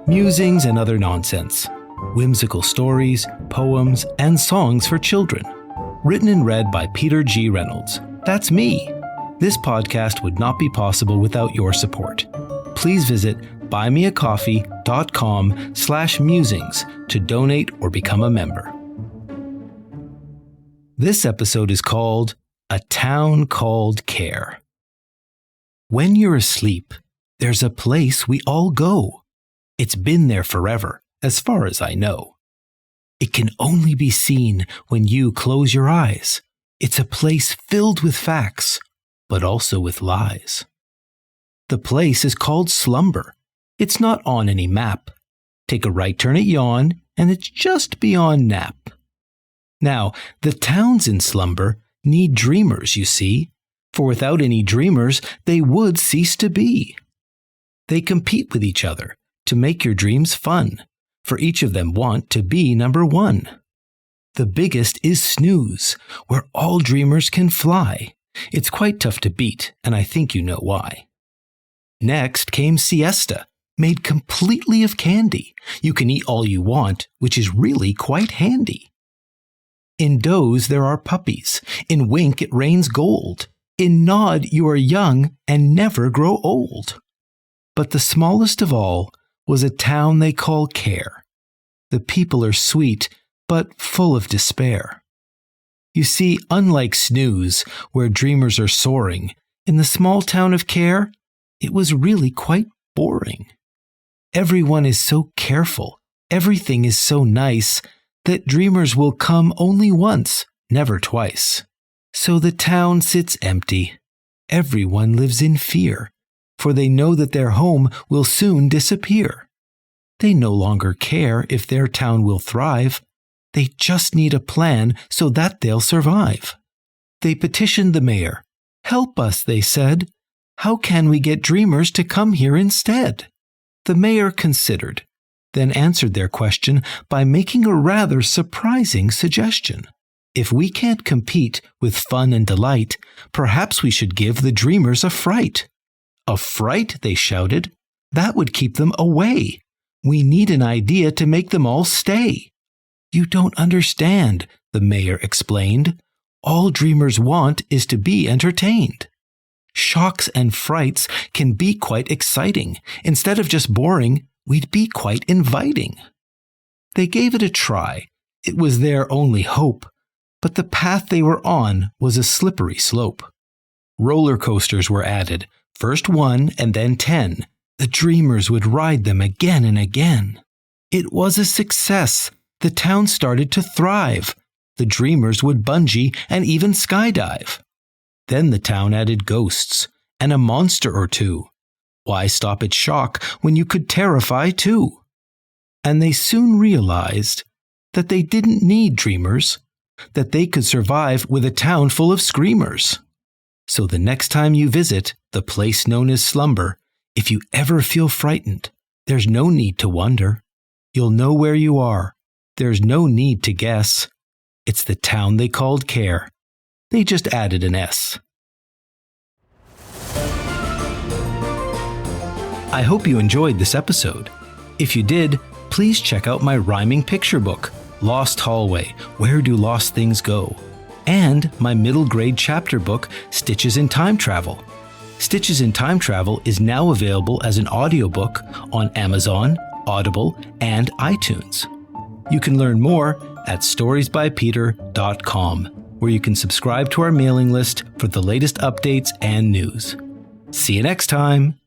musings and other nonsense, whimsical stories, poems, and songs for children. Written and read by Peter G. Reynolds. That's me. This podcast would not be possible without your support. Please visit buymeacoffee.com/musings to donate or become a member. This episode is called A Town Called Care. When you're asleep, there's a place we all go. It's been there forever, as far as I know. It can only be seen when you close your eyes. It's a place filled with facts, but also with lies. The place is called Slumber. It's not on any map. Take a right turn at Yawn, and it's just beyond Nap. Now, the towns in Slumber need dreamers, you see, for without any dreamers, they would cease to be. They compete with each other to make your dreams fun, for each of them want to be number one. The biggest is Snooze, where all dreamers can fly. It's quite tough to beat, and I think you know why. Next came Siesta, made completely of candy. You can eat all you want, which is really quite handy. In Doze there are puppies. In Wink it rains gold. In Nod you are young and never grow old. But the smallest of all was a town they call Care. The people are sweet, but full of despair. You see, unlike Snooze, where dreamers are soaring, in the small town of Care, it was really quite boring. Everyone is so careful, everything is so nice, that dreamers will come only once, never twice. So the town sits empty. Everyone lives in fear, for they know that their home will soon disappear. They no longer care if their town will thrive. They just need a plan so that they'll survive. They petitioned the mayor. "Help us," they said. "How can we get dreamers to come here instead?" The mayor considered, then answered their question by making a rather surprising suggestion. If we can't compete with fun and delight, perhaps we should give the dreamers a fright. "A fright?" they shouted. "That would keep them away. We need an idea to make them all stay." "You don't understand," the mayor explained. "All dreamers want is to be entertained. Shocks and frights can be quite exciting. Instead of just boring, we'd be quite inviting." They gave it a try. It was their only hope. But the path they were on was a slippery slope. Roller coasters were added, first 1 and then 10. The dreamers would ride them again and again. It was a success. The town started to thrive. The dreamers would bungee and even skydive. Then the town added ghosts and a monster or two. Why stop at shock when you could terrify too? And they soon realized that they didn't need dreamers, that they could survive with a town full of screamers. So the next time you visit the place known as Slumber, if you ever feel frightened, there's no need to wonder. You'll know where you are. There's no need to guess. It's the town they called Care. They just added an S. I hope you enjoyed this episode. If you did, please check out my rhyming picture book, Lost Hallway, Where Do Lost Things Go? And my middle grade chapter book, Stitches in Time Travel. Stitches in Time Travel is now available as an audiobook on Amazon, Audible, and iTunes. You can learn more at storiesbypeter.com, where you can subscribe to our mailing list for the latest updates and news. See you next time!